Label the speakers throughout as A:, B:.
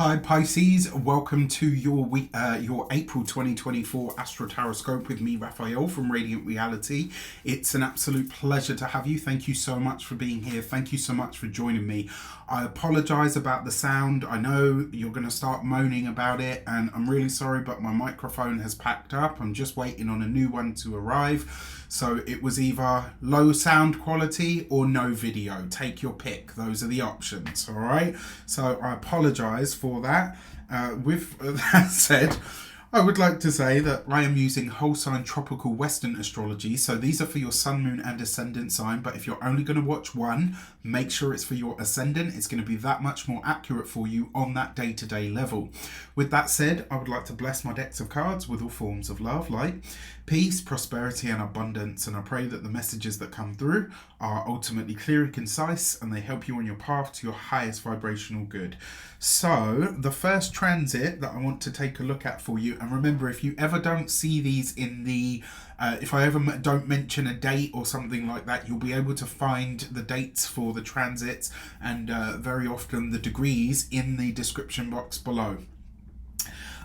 A: Hi Pisces, welcome to your April 2024 Astro Tarot with me, Raphael from Reydiant Reality. It's an absolute pleasure to have you. Thank you so much for being here. Thank you so much for joining me. I apologize about the sound. I know you're going to start moaning about it, and I'm really sorry, but my microphone has packed up. I'm just waiting on a new one to arrive. So it was either low sound quality or no video. Take your pick. Those are the options, all right? So I apologize for that. With that said, I would like to say that I am using whole sign tropical Western astrology. So these are for your sun, moon and ascendant sign. But if you're only going to watch one, make sure it's for your ascendant. It's going to be that much more accurate for you on that day-to-day level. With that said, I would like to bless my decks of cards with all forms of love, light, peace, prosperity and abundance. And I pray that the messages that come through are ultimately clear and concise, and they help you on your path to your highest vibrational good. So the first transit that I want to take a look at for you, and remember, if you ever don't see these in the if I ever don't mention a date or something like that, you'll be able to find the dates for the transits and very often the degrees in the description box below.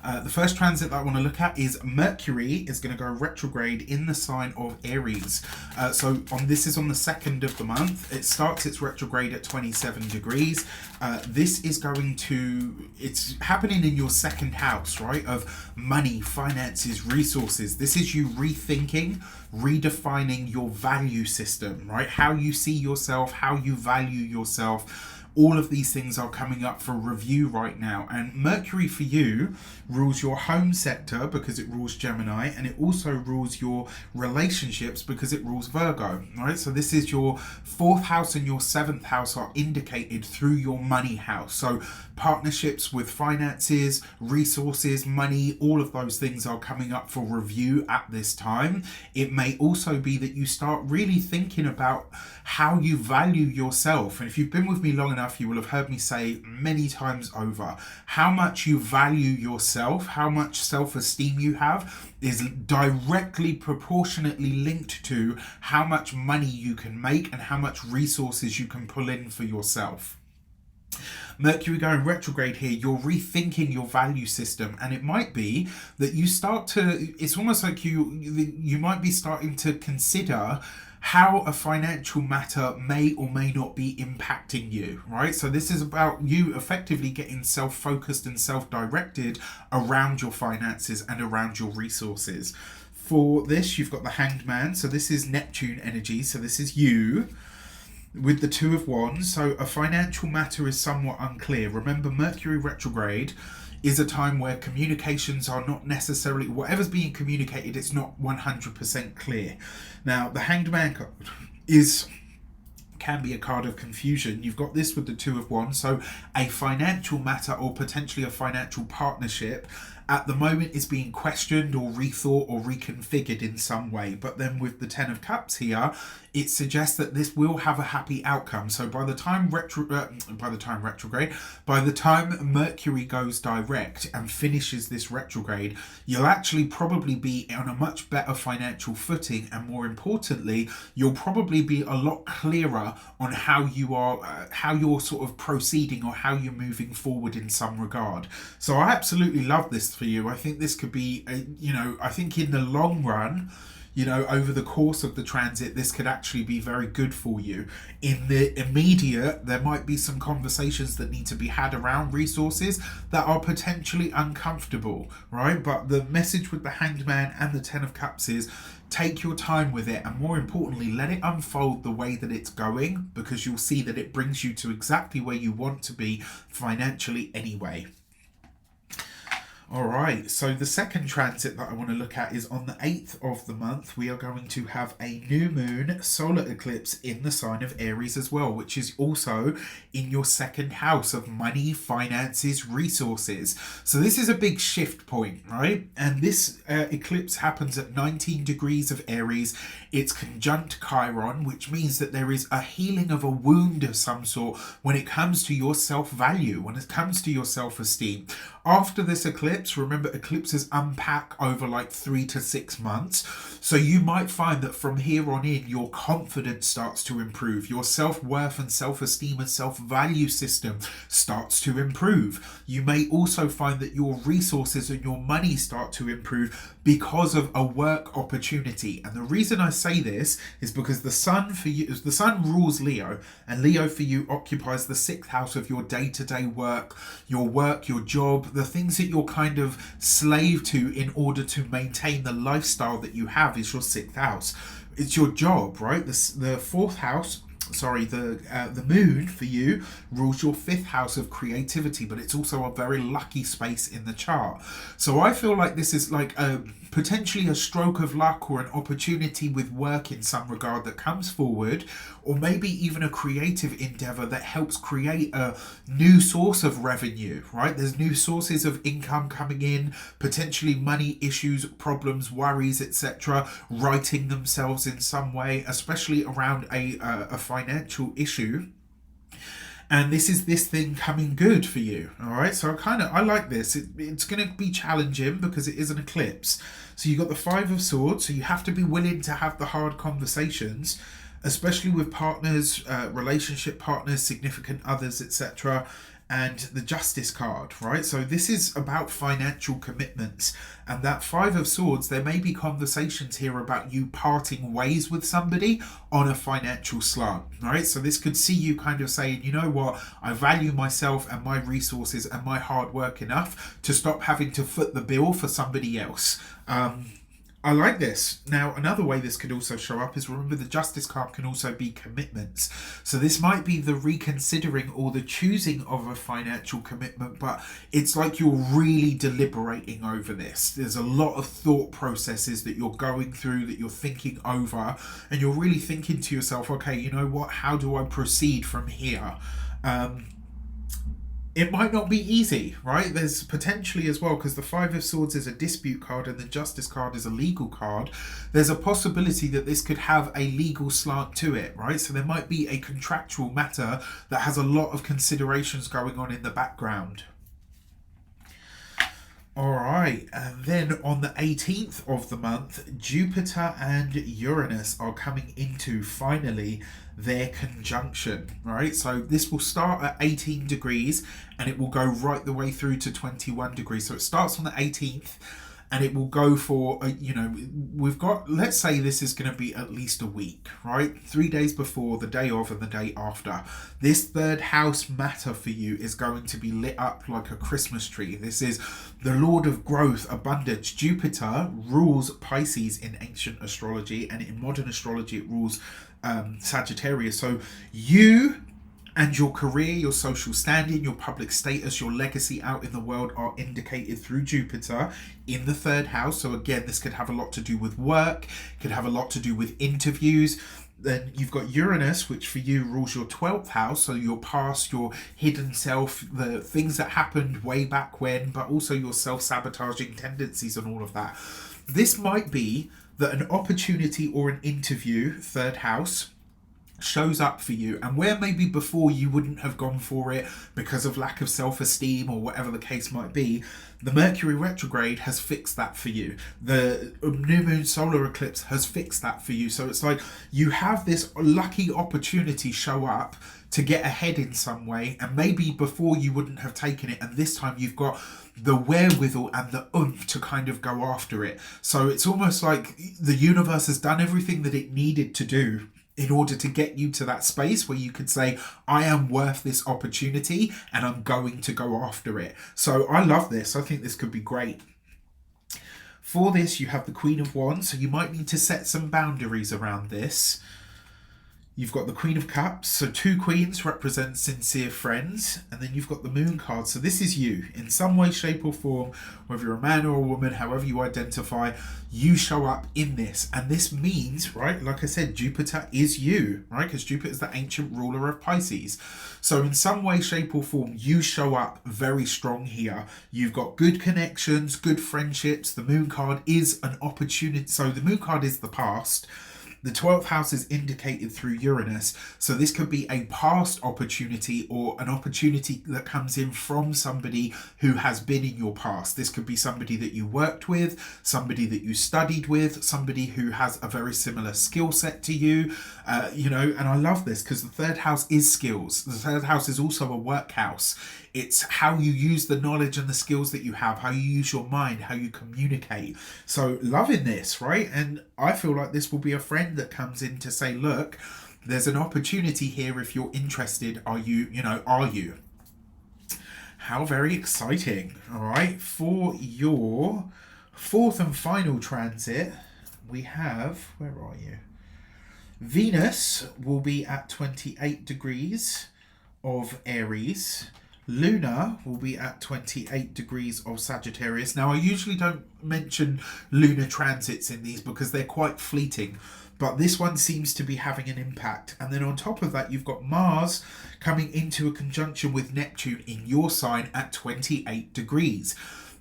A: The first transit that I want to look at is Mercury is going to go retrograde in the sign of Aries. This is on the 2nd of the month. It starts its retrograde at 27 degrees. It's happening in your second house, right? Of money, finances, resources. This is you rethinking, redefining your value system, right? How you see yourself, how you value yourself. All of these things are coming up for review right now. And Mercury for you rules your home sector because it rules Gemini, and it also rules your relationships because it rules Virgo, right? So this is your 4th house and your 7th house are indicated through your money house. So partnerships with finances, resources, money, all of those things are coming up for review at this time. It may also be that you start really thinking about how you value yourself. And if you've been with me long enough, you will have heard me say many times over, how much you value yourself, how much self-esteem you have is directly proportionately linked to how much money you can make and how much resources you can pull in for yourself. Mercury going retrograde here, you're rethinking your value system, and it might be that you start to, it's almost like you might be starting to consider how a financial matter may or may not be impacting you, right? So this is about you effectively getting self-focused and self-directed around your finances and around your resources. For this, you've got the Hanged Man. So this is Neptune energy. So this is you with the 2 of Wands. So a financial matter is somewhat unclear. Remember, Mercury retrograde is a time where communications are not necessarily, whatever's being communicated, it's not 100% clear. Now, the Hanged Man card can be a card of confusion. You've got this with the 2 of Wands, so a financial matter or potentially a financial partnership at the moment is being questioned or rethought or reconfigured in some way. But then with the 10 of Cups here, it suggests that this will have a happy outcome. So by the time Mercury goes direct and finishes this retrograde, you'll actually probably be on a much better financial footing, and more importantly, you'll probably be a lot clearer on how you're sort of proceeding or how you're moving forward in some regard. So I absolutely love this for you. I think this could be, I think in the long run, over the course of the transit, this could actually be very good for you. In the immediate, there might be some conversations that need to be had around resources that are potentially uncomfortable, right? But the message with the Hanged Man and the 10 of Cups is take your time with it, and more importantly, let it unfold the way that it's going, because you'll see that it brings you to exactly where you want to be financially anyway. All right, so the second transit that I want to look at is on the 8th of the month. We are going to have a new moon solar eclipse in the sign of Aries as well, which is also in your 2nd house of money, finances, resources. So this is a big shift point, right? And this eclipse happens at 19 degrees of Aries. It's conjunct Chiron, which means that there is a healing of a wound of some sort when it comes to your self-value, when it comes to your self-esteem. After this eclipse, eclipse. Remember, eclipses unpack over like 3 to 6 months. So you might find that from here on in, your confidence starts to improve. Your self-worth and self-esteem and self-value system starts to improve. You may also find that your resources and your money start to improve because of a work opportunity. And the reason I say this is because the sun rules Leo, and Leo for you occupies the 6th house of your day-to-day work, your job, the things that you're kind of slave to in order to maintain the lifestyle that you have is your 6th house. It's your job, right? The 4th house, the moon for you rules your 5th house of creativity, but it's also a very lucky space in the chart. So I feel like this is like potentially a stroke of luck or an opportunity with work in some regard that comes forward, or maybe even a creative endeavor that helps create a new source of revenue, right? There's new sources of income coming in, potentially money issues, problems, worries, etc., righting themselves in some way, especially around a financial issue. And this is this thing coming good for you. All right, so I like this. It's going to be challenging because it is an eclipse. So you got the 5 of Swords, so you have to be willing to have the hard conversations, especially with partners, relationship partners, significant others, etc. And the Justice card, right? So this is about financial commitments. And that 5 of Swords, there may be conversations here about you parting ways with somebody on a financial slant, right? So this could see you kind of saying, you know what, I value myself and my resources and my hard work enough to stop having to foot the bill for somebody else. I like this. Now, another way this could also show up is, remember, the Justice card can also be commitments. So this might be the reconsidering or the choosing of a financial commitment, but it's like you're really deliberating over this. There's a lot of thought processes that you're going through, that you're thinking over, and you're really thinking to yourself, okay, you know what, how do I proceed from here? It might not be easy, right? There's potentially as well, because the 5 of Swords is a dispute card and the Justice card is a legal card. There's a possibility that this could have a legal slant to it, right? So there might be a contractual matter that has a lot of considerations going on in the background. All right, and then on the 18th of the month, Jupiter and Uranus are coming into, finally, their conjunction, right? So this will start at 18 degrees and it will go right the way through to 21 degrees. So it starts on the 18th and it will go for, we've got, let's say this is going to be at least a week, right? 3 days before, the day of, and the day after. This 3rd house matter for you is going to be lit up like a Christmas tree. This is the Lord of growth, abundance. Jupiter rules Pisces in ancient astrology, and in modern astrology it rules Sagittarius. So you and your career, your social standing, your public status, your legacy out in the world are indicated through Jupiter in the 3rd house. So again, this could have a lot to do with work, could have a lot to do with interviews. Then you've got Uranus, which for you rules your 12th house, so your past, your hidden self, the things that happened way back when, but also your self-sabotaging tendencies and all of that. This might be that an opportunity or an interview, 3rd house, shows up for you, and where maybe before you wouldn't have gone for it because of lack of self-esteem or whatever the case might be, the Mercury Retrograde has fixed that for you. The new moon solar eclipse has fixed that for you. So it's like you have this lucky opportunity show up to get ahead in some way, and maybe before you wouldn't have taken it, and this time you've got the wherewithal and the oomph to kind of go after it. So it's almost like the universe has done everything that it needed to do in order to get you to that space where you could say, I am worth this opportunity and I'm going to go after it. So I love this. I think this could be great. For this, you have the Queen of Wands, so you might need to set some boundaries around this. You've got the Queen of Cups, so 2 queens represent sincere friends, and then you've got the Moon card. So this is you, in some way, shape or form, whether you're a man or a woman, however you identify, you show up in this. And this means, right, like I said, Jupiter is you, right, because Jupiter is the ancient ruler of Pisces. So in some way, shape or form, you show up very strong here. You've got good connections, good friendships. The Moon card is an opportunity. So the Moon card is the past. The 12th house is indicated through Uranus, so this could be a past opportunity or an opportunity that comes in from somebody who has been in your past. This could be somebody that you worked with, somebody that you studied with, somebody who has a very similar skill set to you, and I love this because the third house is skills. The third house is also a work house. It's how you use the knowledge and the skills that you have, how you use your mind, how you communicate. So loving this, right? And I feel like this will be a friend that comes in to say, look, there's an opportunity here if you're interested. Are you? How very exciting. All right. For your fourth and final transit, we have, where are you? Venus will be at 28 degrees of Aries. Luna will be at 28 degrees of Sagittarius. Now, I usually don't mention lunar transits in these because they're quite fleeting, but this one seems to be having an impact. And then on top of that, you've got Mars coming into a conjunction with Neptune in your sign at 28 degrees.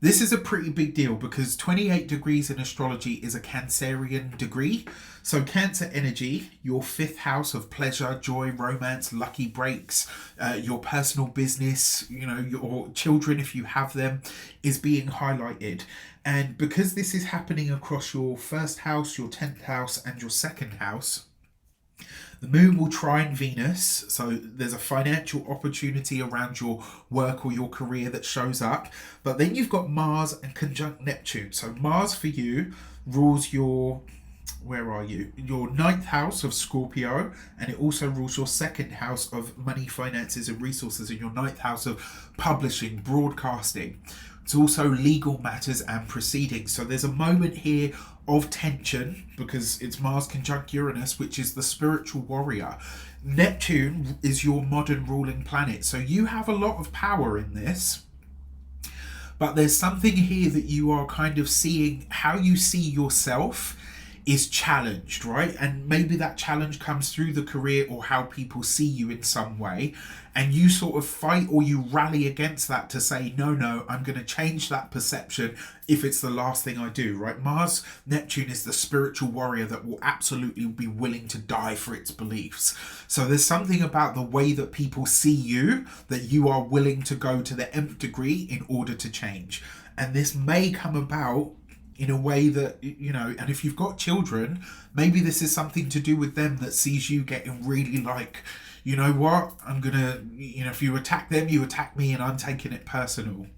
A: This is a pretty big deal because 28 degrees in astrology is a Cancerian degree. So Cancer energy, your fifth house of pleasure, joy, romance, lucky breaks, your personal business, your children, if you have them, is being highlighted. And because this is happening across your first house, your 10th house, and your second house, the moon will trine Venus, so there's a financial opportunity around your work or your career that shows up. But then you've got Mars and conjunct Neptune. So Mars for you rules your, your ninth house of Scorpio, and it also rules your second house of money, finances, and resources, and your ninth house of publishing, broadcasting. It's also legal matters and proceedings. So there's a moment here of tension because it's Mars conjunct Uranus, which is the spiritual warrior. Neptune is your modern ruling planet. So you have a lot of power in this. But there's something here that you are kind of seeing, how you see yourself is challenged, right? And maybe that challenge comes through the career or how people see you in some way. And you sort of fight or you rally against that to say, no, I'm going to change that perception if it's the last thing I do, right? Mars, Neptune is the spiritual warrior that will absolutely be willing to die for its beliefs. So there's something about the way that people see you that you are willing to go to the nth degree in order to change. And this may come about in a way that, and if you've got children, maybe this is something to do with them that sees you getting really like, you know what, I'm gonna, if you attack them, you attack me, and I'm taking it personal.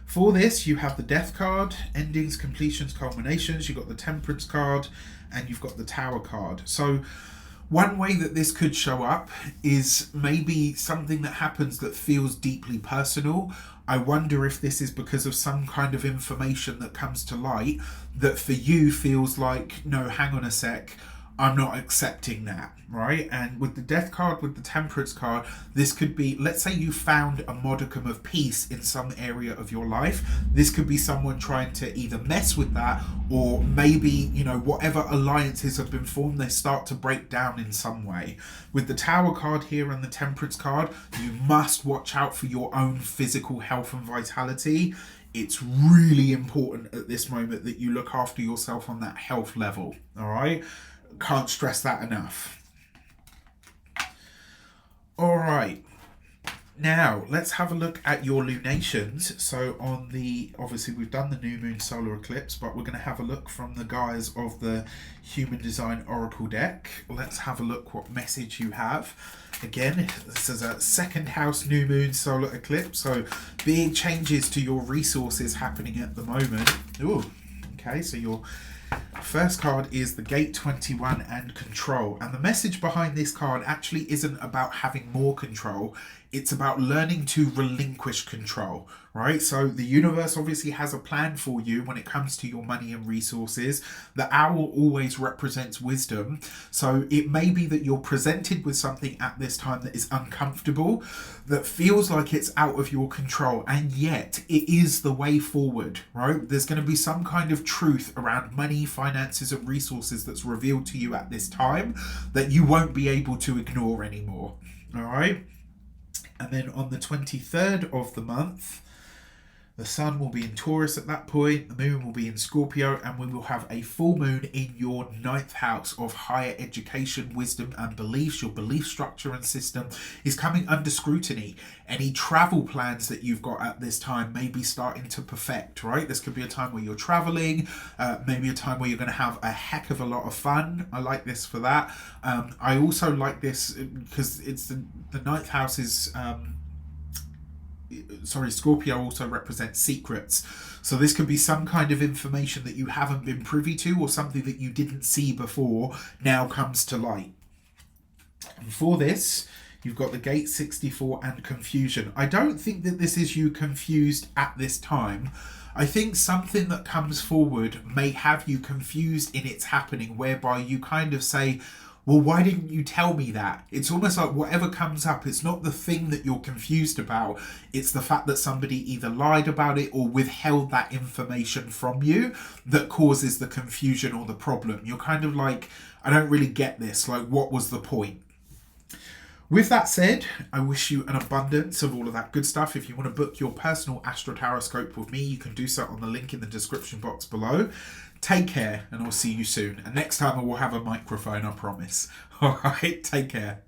A: For this, you have the Death card, endings, completions, culminations. You've got the Temperance card, and you've got the Tower card. So one way that this could show up is maybe something that happens that feels deeply personal. I wonder if this is because of some kind of information that comes to light that for you feels like, no, hang on a sec, I'm not accepting that, right? And with the Death card, with the Temperance card, this could be, let's say you found a modicum of peace in some area of your life. This could be someone trying to either mess with that, or maybe, whatever alliances have been formed, they start to break down in some way. With the Tower card here and the Temperance card, you must watch out for your own physical health and vitality. It's really important at this moment that you look after yourself on that health level, all right? Can't stress that enough. All right, now let's have a look at your lunations. So obviously we've done the new moon solar eclipse, but we're going to have a look from the guise of the Human Design Oracle deck. Let's have a look what message you have. Again, this is a second house new moon solar eclipse, so big changes to your resources happening at the moment. Ooh, okay, so your first card is the Gate 21 and control. And the message behind this card actually isn't about having more control. It's about learning to relinquish control, right? So the universe obviously has a plan for you when it comes to your money and resources. The owl always represents wisdom. So it may be that you're presented with something at this time that is uncomfortable, that feels like it's out of your control, and yet it is the way forward, right? There's going to be some kind of truth around money, finances, and resources that's revealed to you at this time that you won't be able to ignore anymore, all right? And then on the 23rd of the month, The sun will be in Taurus at that point, the moon will be in Scorpio, and we will have a full moon in your 9th house of higher education, wisdom, and beliefs. Your belief structure and system is coming under scrutiny. Any travel plans that you've got at this time may be starting to perfect, right? This could be a time where you're traveling, maybe a time where you're going to have a heck of a lot of fun. I like this for that. I also like this because it's the 9th house is... Scorpio also represents secrets. So this could be some kind of information that you haven't been privy to, or something that you didn't see before now comes to light. And for this, you've got the gate 64 and confusion. I don't think that this is you confused at this time. I think something that comes forward may have you confused in its happening, whereby you kind of say, well, why didn't you tell me that? It's almost like whatever comes up, it's not the thing that you're confused about. It's the fact that somebody either lied about it or withheld that information from you that causes the confusion or the problem. You're kind of like, I don't really get this. Like, what was the point? With that said, I wish you an abundance of all of that good stuff. If you want to book your personal Astro Tarot scope with me, you can do so on the link in the description box below. Take care, and I'll see you soon. And next time I will have a microphone, I promise. All right, take care.